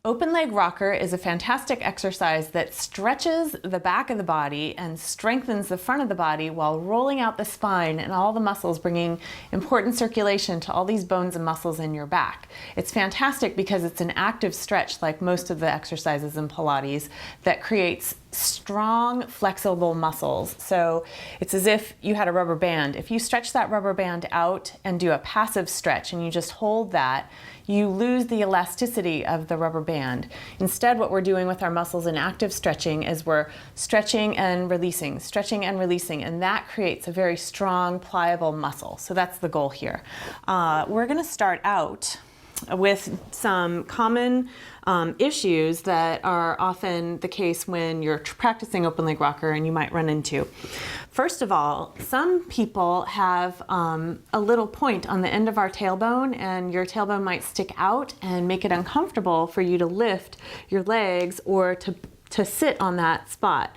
Open leg rocker is a fantastic exercise that stretches the back of the body and strengthens the front of the body while rolling out the spine and all the muscles, bringing important circulation to all these bones and muscles in your back. It's fantastic because it's an active stretch, like most of the exercises in Pilates, that creates strong, flexible muscles. So it's as if you had a rubber band. If you stretch that rubber band out and do a passive stretch and you just hold that, you lose the elasticity of the rubber band. Instead, what we're doing with our muscles in active stretching is we're stretching and releasing, and that creates a very strong, pliable muscle. So that's the goal here. We're gonna start out with some common issues that are often the case when you're practicing open leg rocker and you might run into. First of all, some people have a little point on the end of our tailbone, and your tailbone might stick out and make it uncomfortable for you to lift your legs or to sit on that spot.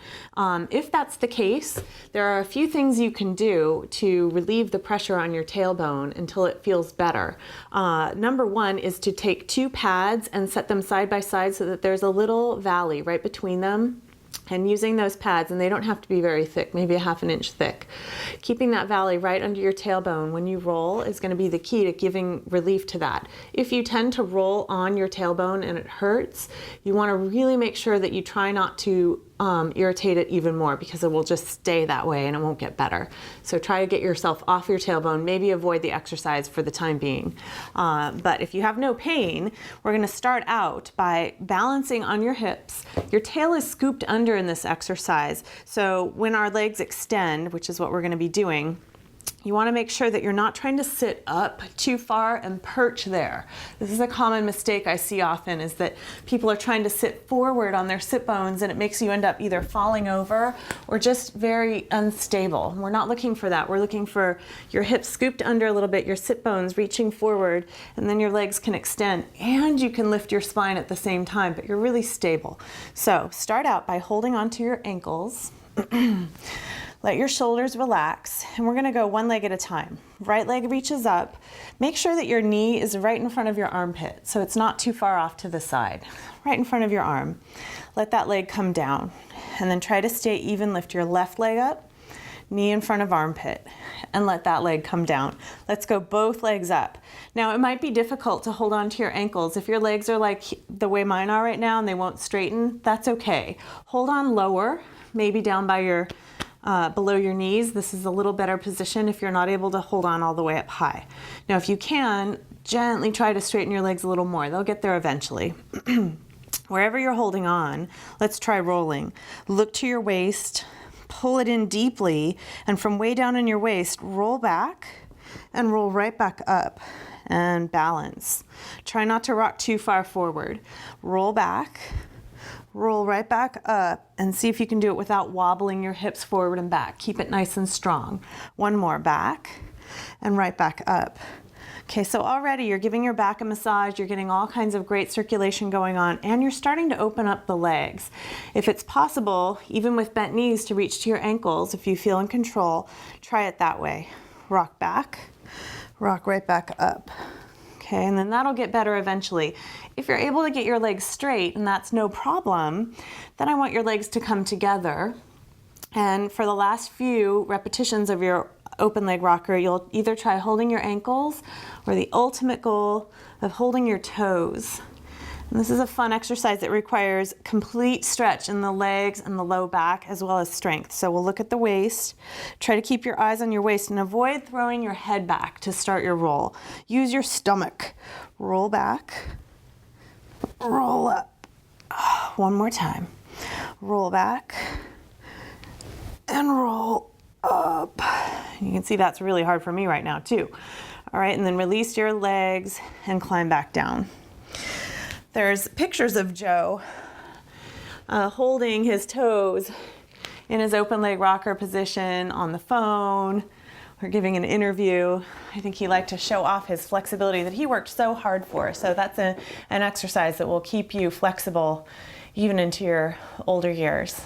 If that's the case, there are a few things you can do to relieve the pressure on your tailbone until it feels better. Number one is to take two pads and set them side by side so that there's a little valley right between them. And using those pads, and they don't have to be very thick, maybe a ½ an inch thick. Keeping that valley right under your tailbone when you roll is going to be the key to giving relief to that. If you tend to roll on your tailbone and it hurts, you want to really make sure that you try not to irritate it even more, because it will just stay that way and it won't get better. So try to get yourself off your tailbone, maybe avoid the exercise for the time being. But if you have no pain, we're going to start out by balancing on your hips. Your tail is scooped under in this exercise. So when our legs extend, which is what we're going to be doing, you want to make sure that you're not trying to sit up too far and perch there. This is a common mistake I see often, is that people are trying to sit forward on their sit bones, and it makes you end up either falling over or just very unstable. We're not looking for that. We're looking for your hips scooped under a little bit, your sit bones reaching forward, and then your legs can extend and you can lift your spine at the same time, but you're really stable. So start out by holding onto your ankles. Let your shoulders relax, and we're going to go one leg at a time. Right leg reaches up. Make sure that your knee is right in front of your armpit, so it's not too far off to the side. Right in front of your arm. Let that leg come down, and then try to stay even. Lift your left leg up, knee in front of armpit, and let that leg come down. Let's go both legs up. Now, it might be difficult to hold on to your ankles. If your legs are like the way mine are right now and they won't straighten, that's okay. Hold on lower, maybe down by your below your knees. This is a little better position if you're not able to hold on all the way up high. Now, if you can, gently try to straighten your legs a little more. They'll get there eventually. Wherever you're holding on, let's try rolling. Look to your waist, pull it in deeply, and from way down in your waist, roll back and roll right back up and balance. Try not to rock too far forward. Roll back, roll right back up, and see if you can do it without wobbling your hips forward and back. Keep it nice and strong. One more, back and right back up. Okay, so already you're giving your back a massage, you're getting all kinds of great circulation going on, and you're starting to open up the legs. If it's possible, even with bent knees, to reach to your ankles, if you feel in control, try it that way. Rock back, rock right back up. Okay, and then that'll get better eventually. If you're able to get your legs straight, and that's no problem, then I want your legs to come together. And for the last few repetitions of your open leg rocker, you'll either try holding your ankles or the ultimate goal of holding your toes. And this is a fun exercise that requires complete stretch in the legs and the low back, as well as strength. So we'll look at the waist. Try to keep your eyes on your waist and avoid throwing your head back to start your roll. Use your stomach. Roll back, roll up. One more time. Roll back and roll up. You can see that's really hard for me right now too. All right, and then release your legs and climb back down. There's pictures of Joe holding his toes in his open leg rocker position on the phone or giving an interview. I think he liked to show off his flexibility that he worked so hard for. So that's an exercise that will keep you flexible even into your older years.